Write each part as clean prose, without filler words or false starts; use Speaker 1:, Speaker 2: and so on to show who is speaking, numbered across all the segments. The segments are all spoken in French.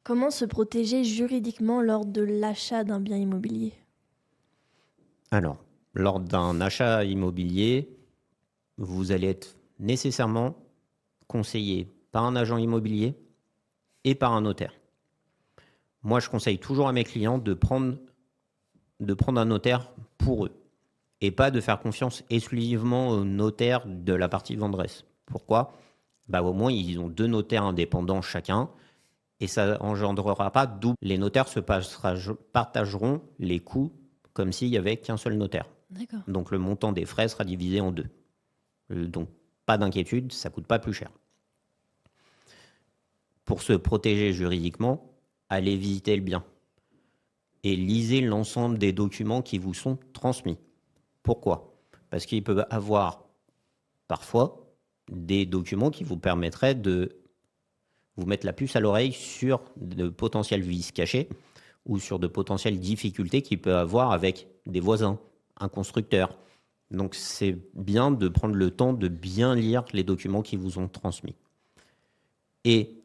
Speaker 1: Comment se protéger juridiquement lors de l'achat d'un bien immobilier?
Speaker 2: Alors, lors d'un achat immobilier, vous allez être nécessairement conseillé par un agent immobilier et par un notaire. Moi, je conseille toujours à mes clients de prendre un notaire pour eux et pas de faire confiance exclusivement au notaire de la partie venderesse. Pourquoi? Au moins, ils ont 2 notaires indépendants chacun et ça engendrera pas double. Les notaires partageront les coûts comme s'il y avait qu'un seul notaire.
Speaker 1: D'accord.
Speaker 2: Donc le montant des frais sera divisé en 2. Donc pas d'inquiétude, ça coûte pas plus cher. Pour se protéger juridiquement, allez visiter le bien et lisez l'ensemble des documents qui vous sont transmis. Pourquoi? Parce qu'il peut y avoir parfois des documents qui vous permettraient de vous mettre la puce à l'oreille sur de potentiels vices cachés ou sur de potentielles difficultés qu'il peut avoir avec des voisins, un constructeur. Donc c'est bien de prendre le temps de bien lire les documents qui vous ont transmis. Et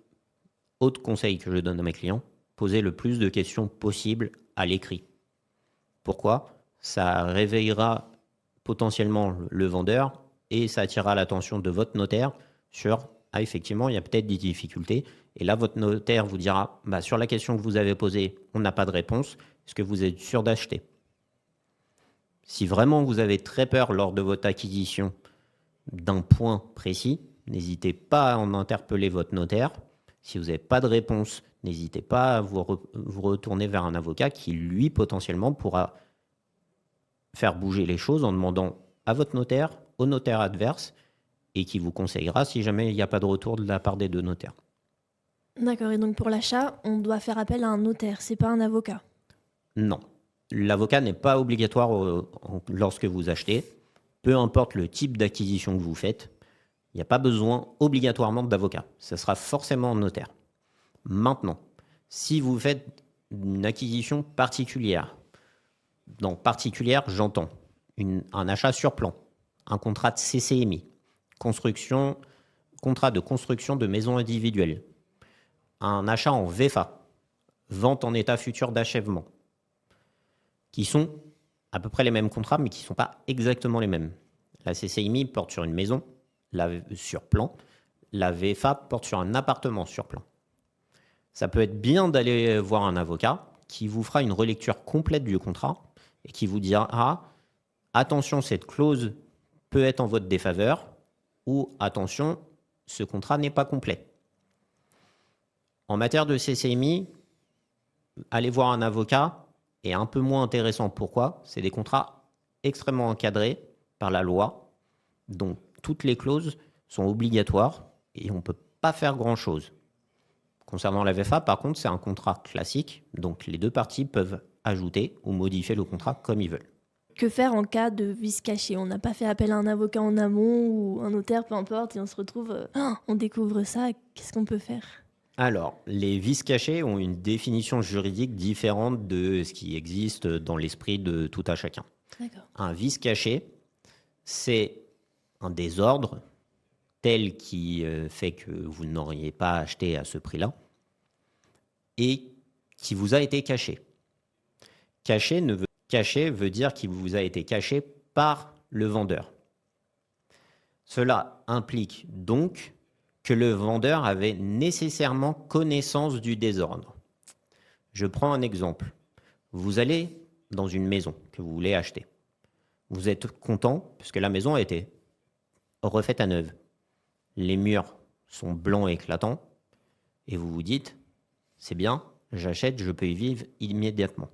Speaker 2: autre conseil que je donne à mes clients, posez le plus de questions possible à l'écrit. Pourquoi? Ça réveillera potentiellement le vendeur et ça attirera l'attention de votre notaire sur effectivement, il y a peut-être des difficultés. Et là, votre notaire vous dira sur la question que vous avez posée, on n'a pas de réponse. Est-ce que vous êtes sûr d'acheter? Si vraiment vous avez très peur lors de votre acquisition d'un point précis, n'hésitez pas à en interpeller votre notaire. Si vous n'avez pas de réponse, n'hésitez pas à vous retourner vers un avocat qui, lui, potentiellement, pourra faire bouger les choses en demandant à votre notaire, au notaire adverse, et qui vous conseillera si jamais il n'y a pas de retour de la part des 2 notaires.
Speaker 1: D'accord, et donc pour l'achat, on doit faire appel à un notaire, c'est pas un avocat?
Speaker 2: Non, l'avocat n'est pas obligatoire lorsque vous achetez. Peu importe le type d'acquisition que vous faites, il n'y a pas besoin obligatoirement d'avocat. Ce sera forcément un notaire. Maintenant, si vous faites une acquisition particulière, dans particulière, j'entends un achat sur plan, un contrat de CCMI, contrat de construction de maison individuelle, un achat en VFA, vente en état futur d'achèvement, qui sont à peu près les mêmes contrats, mais qui ne sont pas exactement les mêmes. La CCMI porte sur une maison sur plan, la VFA porte sur un appartement sur plan. Ça peut être bien d'aller voir un avocat qui vous fera une relecture complète du contrat et qui vous dira attention, cette clause peut être en votre défaveur ou attention, ce contrat n'est pas complet. En matière de CCMI, aller voir un avocat est un peu moins intéressant. Pourquoi? C'est des contrats extrêmement encadrés par la loi, donc toutes les clauses sont obligatoires et on ne peut pas faire grand-chose. Concernant la VFA, par contre, c'est un contrat classique, donc les 2 parties peuvent ajouter ou modifier le contrat comme ils veulent.
Speaker 1: Que faire en cas de vice caché? On n'a pas fait appel à un avocat en amont ou un notaire, peu importe, et on se retrouve, on découvre ça, qu'est-ce qu'on peut faire?
Speaker 2: Alors, les vices cachés ont une définition juridique différente de ce qui existe dans l'esprit de tout à chacun.
Speaker 1: D'accord.
Speaker 2: Un vice caché, c'est un désordre tel qui fait que vous n'auriez pas acheté à ce prix-là et qui vous a été caché. Caché veut dire qu'il vous a été caché par le vendeur. Cela implique donc que le vendeur avait nécessairement connaissance du désordre. Je prends un exemple. Vous allez dans une maison que vous voulez acheter. Vous êtes content puisque la maison a été refaite à neuf. Les murs sont blancs éclatants et vous vous dites c'est bien, j'achète, je peux y vivre immédiatement.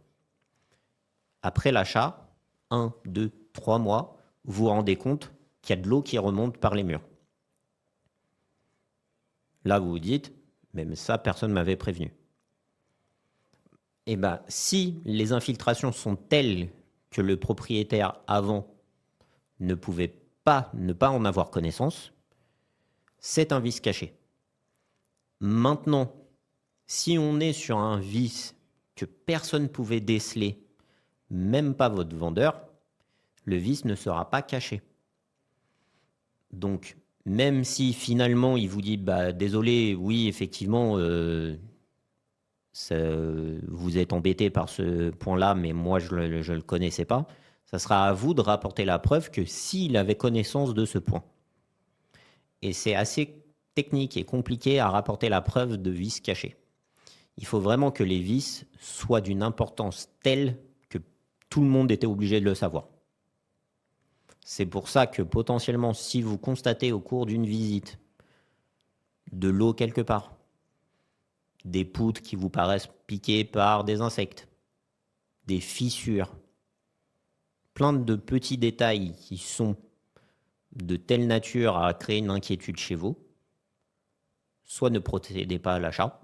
Speaker 2: Après l'achat, 1, 2, 3 mois, vous vous rendez compte qu'il y a de l'eau qui remonte par les murs. Là, vous vous dites, même ça, personne ne m'avait prévenu. Si les infiltrations sont telles que le propriétaire avant ne pouvait pas ne pas en avoir connaissance, c'est un vice caché. Maintenant, si on est sur un vice que personne ne pouvait déceler, même pas votre vendeur, le vice ne sera pas caché. Donc, même si finalement il vous dit désolé, oui, effectivement, vous êtes embêté par ce point-là, mais moi, je ne le connaissais pas. Ça sera à vous de rapporter la preuve que s'il avait connaissance de ce point. Et c'est assez technique et compliqué à rapporter la preuve de vices cachés. Il faut vraiment que les vices soient d'une importance telle que tout le monde était obligé de le savoir. C'est pour ça que potentiellement, si vous constatez au cours d'une visite de l'eau quelque part, des poutres qui vous paraissent piquées par des insectes, des fissures, plein de petits détails qui sont de telle nature à créer une inquiétude chez vous, soit ne procédez pas à l'achat,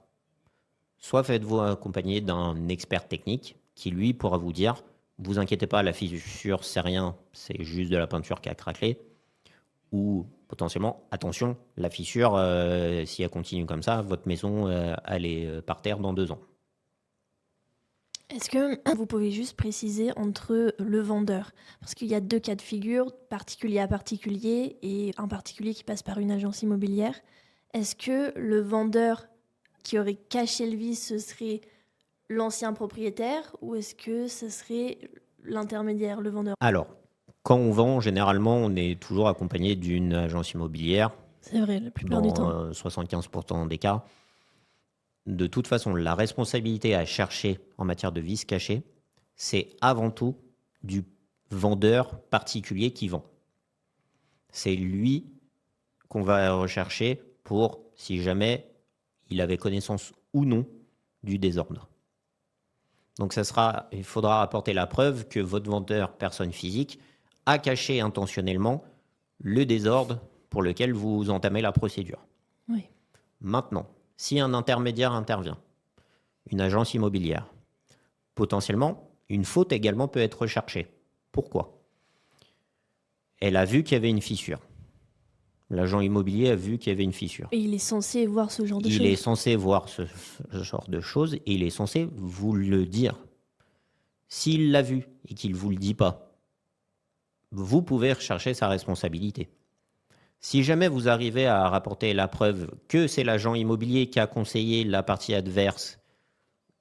Speaker 2: soit faites-vous accompagner d'un expert technique qui, lui, pourra vous dire « Vous inquiétez pas, la fissure, c'est rien, c'est juste de la peinture qui a craquelé. » Ou potentiellement, attention, la fissure, si elle continue comme ça, votre maison, elle est par terre dans 2 ans.
Speaker 1: Est-ce que vous pouvez juste préciser entre le vendeur, parce qu'il y a 2 cas de figure, particulier à particulier et un particulier qui passe par une agence immobilière. Est-ce que le vendeur qui aurait caché le vice, ce serait l'ancien propriétaire ou est-ce que ce serait l'intermédiaire, le vendeur?
Speaker 2: Alors, quand on vend, généralement, on est toujours accompagné d'une agence immobilière,
Speaker 1: C'est vrai, la plupart du temps.
Speaker 2: dans 75% des cas. De toute façon, la responsabilité à chercher en matière de vices cachés, c'est avant tout du vendeur particulier qui vend. C'est lui qu'on va rechercher pour, si jamais il avait connaissance ou non du désordre. Donc il faudra apporter la preuve que votre vendeur, personne physique, a caché intentionnellement le désordre pour lequel vous entamez la procédure.
Speaker 1: Oui.
Speaker 2: Maintenant, si un intermédiaire intervient, une agence immobilière, potentiellement, une faute également peut être recherchée. Pourquoi? Elle a vu qu'il y avait une fissure. L'agent immobilier a vu qu'il y avait une fissure.
Speaker 1: Et il est censé voir ce genre de choses.
Speaker 2: Il est censé voir ce genre de choses et il est censé vous le dire. S'il l'a vu et qu'il ne vous le dit pas, vous pouvez rechercher sa responsabilité. Si jamais vous arrivez à rapporter la preuve que c'est l'agent immobilier qui a conseillé la partie adverse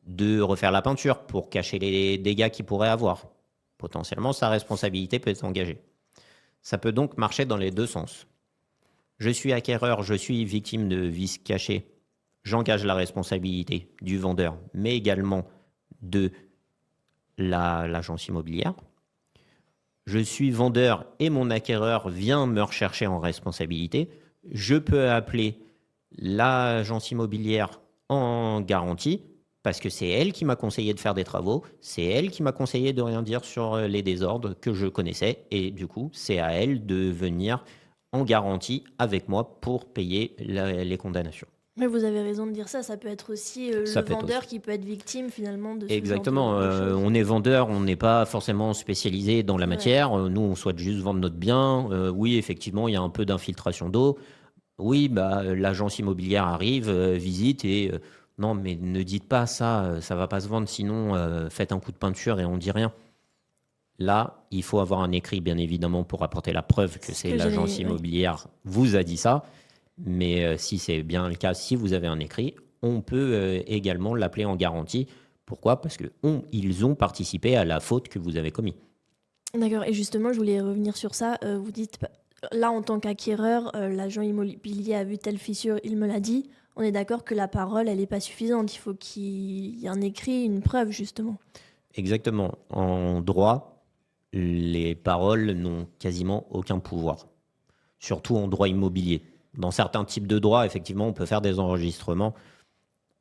Speaker 2: de refaire la peinture pour cacher les dégâts qu'il pourrait avoir, potentiellement sa responsabilité peut être engagée. Ça peut donc marcher dans les 2 sens. Je suis acquéreur, je suis victime de vices cachés, j'engage la responsabilité du vendeur, mais également de l'agence immobilière. Je suis vendeur et mon acquéreur vient me rechercher en responsabilité. Je peux appeler l'agence immobilière en garantie parce que c'est elle qui m'a conseillé de faire des travaux, c'est elle qui m'a conseillé de rien dire sur les désordres que je connaissais et du coup, c'est à elle de venir en garantie avec moi pour payer les condamnations.
Speaker 1: Mais vous avez raison de dire ça, ça peut être aussi le vendeur qui peut être victime finalement de ce
Speaker 2: Exactement,
Speaker 1: genre de choses.
Speaker 2: on est vendeur, on n'est pas forcément spécialisé dans la matière, nous on souhaite juste vendre notre bien, oui effectivement il y a un peu d'infiltration d'eau, oui l'agence immobilière arrive, visite et non mais ne dites pas ça, ça va pas se vendre sinon faites un coup de peinture et on dit rien. Là, il faut avoir un écrit bien évidemment pour apporter la preuve que c'est l'agence immobilière vous a dit ça. Mais si c'est bien le cas, si vous avez un écrit, on peut également l'appeler en garantie. Pourquoi? Parce qu'ils ont participé à la faute que vous avez commise.
Speaker 1: D'accord. Et justement, je voulais revenir sur ça. Vous dites, là, en tant qu'acquéreur, l'agent immobilier a vu telle fissure, il me l'a dit. On est d'accord que la parole, elle n'est pas suffisante. Il faut qu'il y ait un écrit, une preuve, justement.
Speaker 2: Exactement. En droit, les paroles n'ont quasiment aucun pouvoir. Surtout en droit immobilier. Dans certains types de droits, effectivement, on peut faire des enregistrements.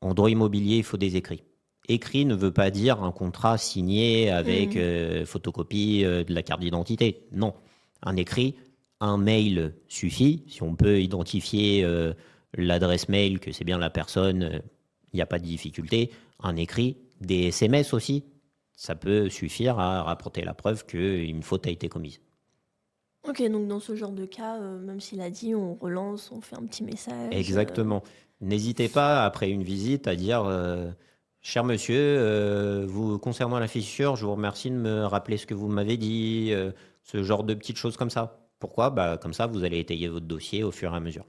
Speaker 2: En droit immobilier, il faut des écrits. Écrit ne veut pas dire un contrat signé avec photocopie de la carte d'identité. Non. Un écrit, un mail suffit. Si on peut identifier l'adresse mail, que c'est bien la personne, il n'y a pas de difficulté. Un écrit, des SMS aussi, ça peut suffire à rapporter la preuve qu'une faute a été commise.
Speaker 1: Ok, donc dans ce genre de cas, même s'il a dit, on relance, on fait un petit message.
Speaker 2: Exactement. N'hésitez pas, après une visite, à dire cher monsieur, concernant la fissure, je vous remercie de me rappeler ce que vous m'avez dit, ce genre de petites choses comme ça. Pourquoi? Comme ça, vous allez étayer votre dossier au fur et à mesure.